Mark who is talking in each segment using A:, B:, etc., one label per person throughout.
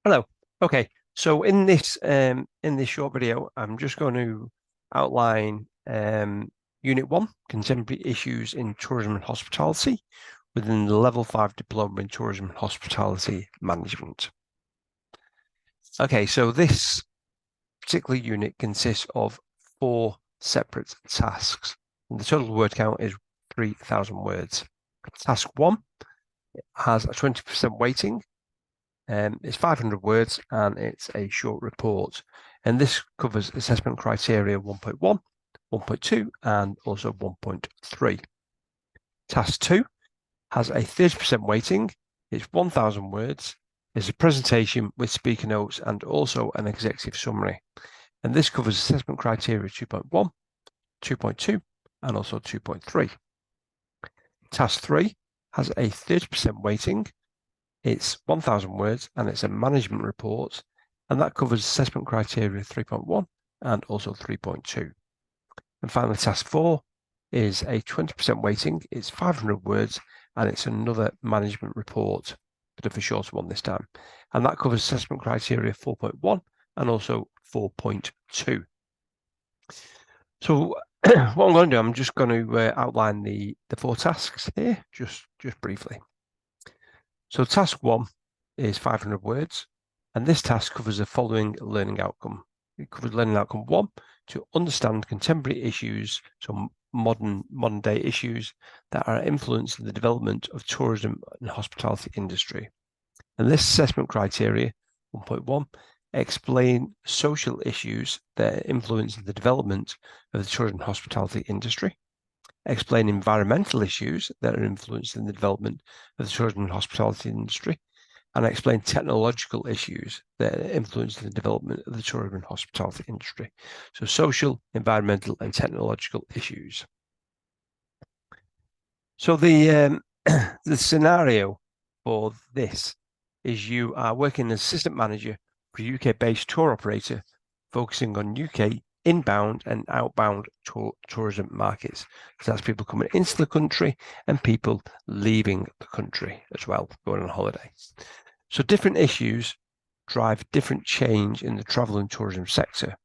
A: Hello. Okay, so in this short video, I'm just going to outline Unit 1, Contemporary Issues in Tourism and Hospitality, within the Level 5 Diploma in Tourism and Hospitality Management. Okay, so this particular unit consists of 4 separate tasks, and the total word count is 3,000 words. Task 1 has a 20% weighting. It's 500 words and it's a short report. And this covers assessment criteria 1.1, 1.2, and also 1.3. Task 2 has a 30% weighting. It's 1,000 words. It's a presentation with speaker notes and also an executive summary. And this covers assessment criteria 2.1, 2.2, and also 2.3. Task 3 has a 30% weighting. It's 1,000 words and it's a management report, and that covers assessment criteria 3.1 and also 3.2. And finally, task 4 is a 20% weighting. It's 500 words and it's another management report, bit of a shorter one this time. And that covers assessment criteria 4.1 and also 4.2. So what I'm going to do, I'm just going to outline the 4 tasks here, just briefly. So task 1 is 500 words, and this task covers the following learning outcome. It covers learning outcome 1, to understand contemporary issues, so modern day issues that are influencing the development of tourism and hospitality industry. And this assessment criteria 1.1, explain social issues that influence the development of the tourism and hospitality industry. Explain environmental issues that are influencing the development of the tourism and hospitality industry, and explain technological issues that are influencing the development of the tourism and hospitality industry. So social, environmental, and technological issues. So the the scenario for this is you are working as assistant manager for a UK-based tour operator focusing on UK inbound and outbound tourism markets. So that's people coming into the country and people leaving the country as well, going on holiday. So different issues drive different change in the travel and tourism sector.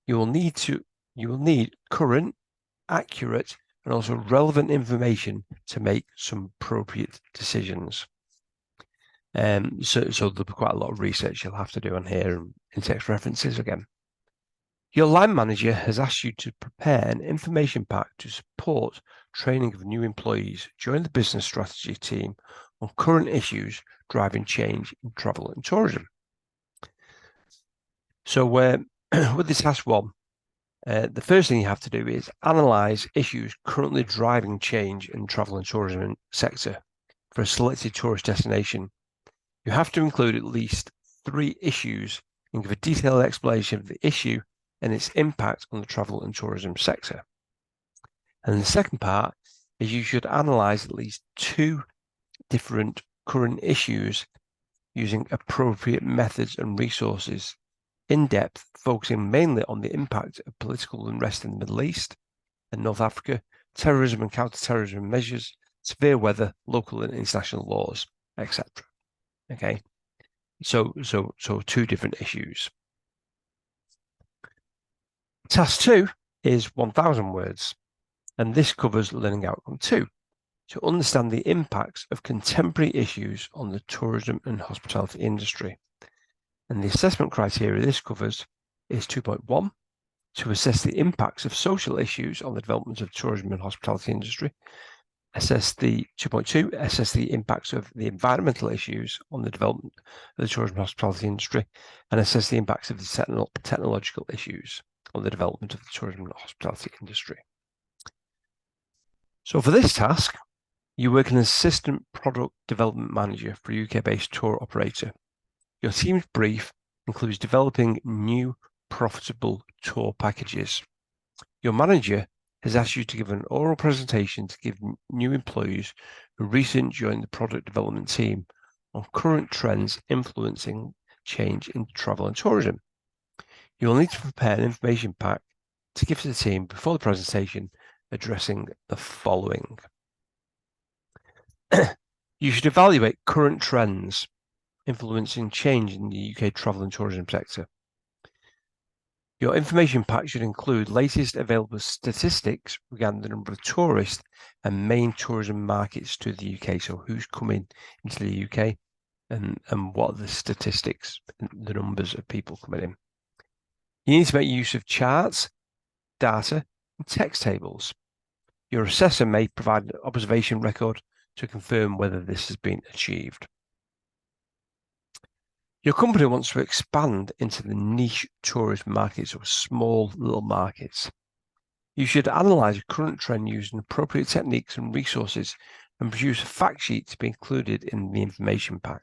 A: You will need current, accurate, and also relevant information to make some appropriate decisions. So there'll be quite a lot of research you'll have to do on here and in-text references again. Your line manager has asked you to prepare an information pack to support training of new employees during the business strategy team on current issues driving change in travel and tourism. So with this task 1, the first thing you have to do is analyse issues currently driving change in the travel and tourism sector for a selected tourist destination. You have to include at least 3 issues and give a detailed explanation of the issue and its impact on the travel and tourism sector. And the second part is you should analyse at least 2 different current issues using appropriate methods and resources in depth, focusing mainly on the impact of political unrest in the Middle East and North Africa, terrorism and counter-terrorism measures, severe weather, local and international laws, etc. Okay, so 2 different issues. Task 2 is 1,000 words, and this covers learning outcome 2, to understand the impacts of contemporary issues on the tourism and hospitality industry. And the assessment criteria this covers is 2.1, to assess the impacts of social issues on the development of the tourism and hospitality industry. Assess the 2.2, assess the impacts of the environmental issues on the development of the tourism and hospitality industry, and assess the impacts of the technological issues on the development of the tourism and hospitality industry. So for this task, you work as an assistant product development manager for a UK-based tour operator. Your team's brief includes developing new profitable tour packages. Your manager has asked you to give an oral presentation to give new employees who recently joined the product development team on current trends influencing change in travel and tourism. You will need to prepare an information pack to give to the team before the presentation addressing the following. You should evaluate current trends influencing change in the UK travel and tourism sector. Your information pack should include latest available statistics regarding the number of tourists and main tourism markets to the UK. So who's coming into the UK and what are the statistics, the numbers of people coming in. You need to make use of charts, data, and text tables. Your assessor may provide an observation record to confirm whether this has been achieved. Your company wants to expand into the niche tourist markets or small little markets. You should analyze a current trend using appropriate techniques and resources and produce a fact sheet to be included in the information pack.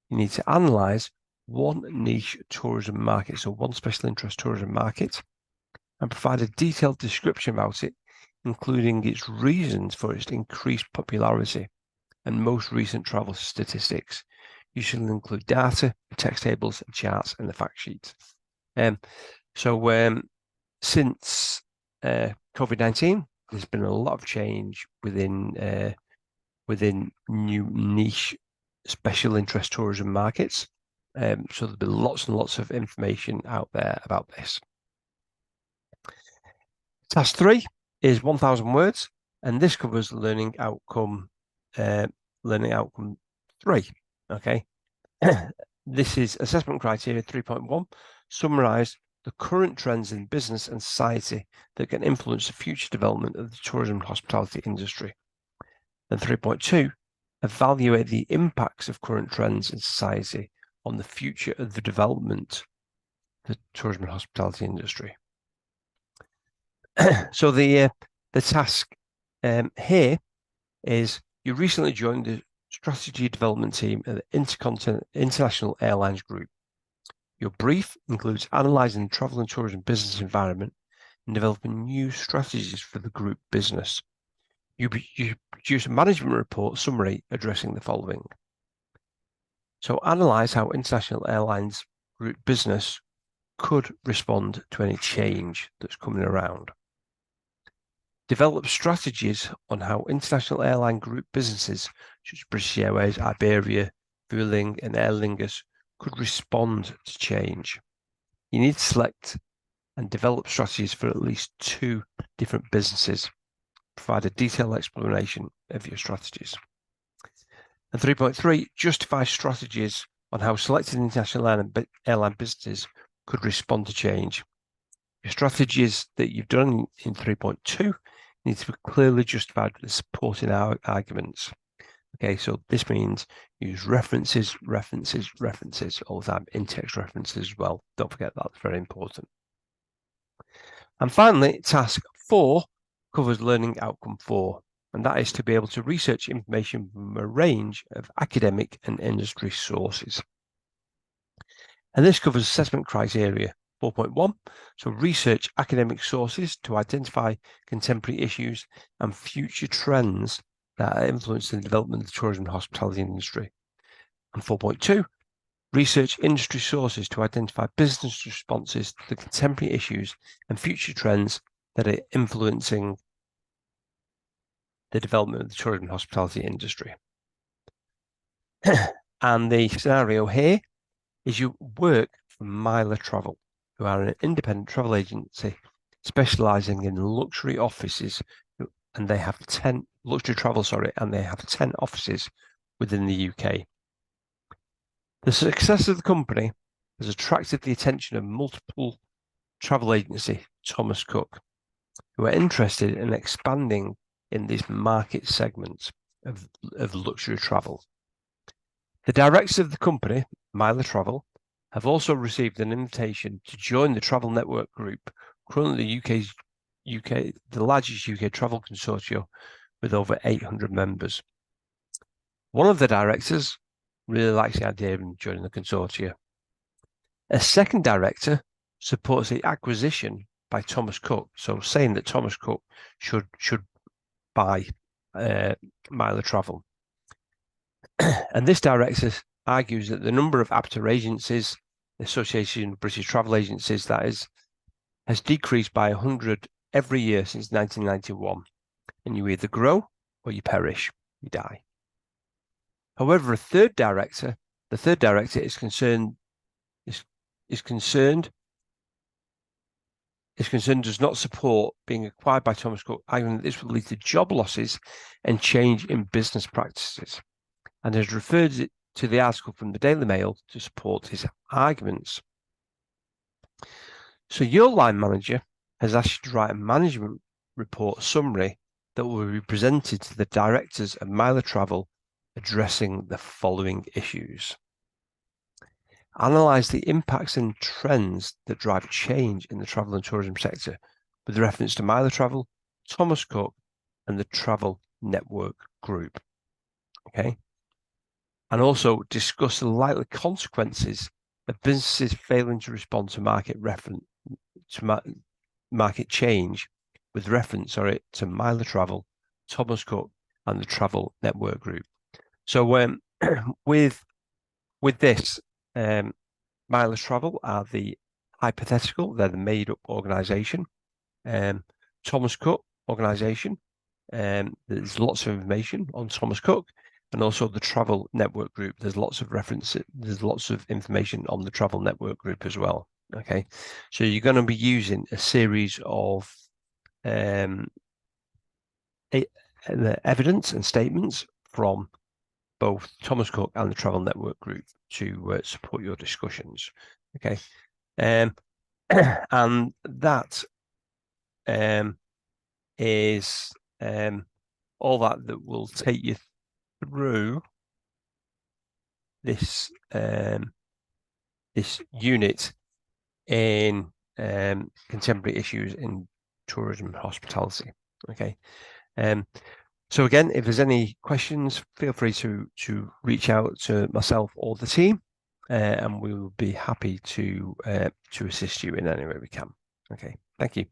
A: You need to analyze one niche tourism market, so one special interest tourism market, and provide a detailed description about it, including its reasons for its increased popularity and most recent travel statistics. You should include data, text tables, charts, and the fact sheets. Since COVID-19, there's been a lot of change within new niche special interest tourism markets. So there'll be lots and lots of information out there about this. Task 3 is 1,000 words, and this covers learning outcome 3. Okay. This is assessment criteria 3.1. Summarize the current trends in business and society that can influence the future development of the tourism and hospitality industry. And 3.2, evaluate the impacts of current trends in society on the future of the development of the tourism and hospitality industry. So the task here is you recently joined the strategy development team at the International Airlines Group. Your brief includes analysing the travel and tourism business environment and developing new strategies for the group business. You produce a management report summary addressing the following. So analyse how International Airlines Group business could respond to any change that's coming around. Develop strategies on how international airline group businesses such as British Airways, Iberia, Vueling, and Aer Lingus could respond to change. You need to select and develop strategies for at least 2 different businesses. Provide a detailed explanation of your strategies. And 3.3, justify strategies on how selected international airline businesses could respond to change. Your strategies that you've done in 3.2 need to be clearly justified with supporting arguments. Okay, so this means use references all the time, in-text references as well. Don't forget that's very important. And finally, task 4 covers learning outcome 4, and that is to be able to research information from a range of academic and industry sources. And this covers assessment criteria 4.1, so research academic sources to identify contemporary issues and future trends that are influencing the development of the tourism and hospitality industry. And 4.2, research industry sources to identify business responses to the contemporary issues and future trends that are influencing the development of the tourism and hospitality industry. And the scenario here is you work for Myler Travel, who are an independent travel agency specializing in luxury offices, and they have 10 and they have 10 offices within the UK. The success of the company has attracted the attention of multiple travel agency, Thomas Cook, who are interested in expanding in these market segments of luxury travel. The directors of the company, Myler Travel, have also received an invitation to join the Travel Network Group, currently the largest UK travel consortium with over 800 members. One of the directors really likes the idea of joining the consortia. A second director supports the acquisition by Thomas Cook, so saying that Thomas Cook should buy Myler Travel. And this director argues that the number of APTA agencies, the Association of British Travel Agencies, that is, has decreased by 100 every year since 1991. And you either grow or you perish, you die. However, a third director The third director is concerned does not support being acquired by Thomas Cook, arguing that this will lead to job losses and change in business practices, and has referred to the article from the Daily Mail to support his arguments. So your line manager has asked you to write a management report summary that will be presented to the directors of Myler Travel, addressing the following issues. Analyse the impacts and trends that drive change in the travel and tourism sector with reference to Myler Travel, Thomas Cook, and the Travel Network Group. Okay. And also discuss the likely consequences of businesses failing to respond to market change with reference to Myler Travel, Thomas Cook, and the Travel Network Group. So with this, Myler Travel are the hypothetical, they're the made-up organisation. Thomas Cook organisation, there's lots of information on Thomas Cook, and also the Travel Network Group. There's lots of references, there's lots of information on the Travel Network Group as well. Okay, so you're going to be using a series of evidence and statements from both Thomas Cook and the Travel Network Group to support your discussions. Okay, and that is all that will take you through this this unit in contemporary issues in tourism and hospitality. Okay. So again, if there's any questions, feel free to reach out to myself or the team, and we will be happy to assist you in any way we can. Okay, thank you.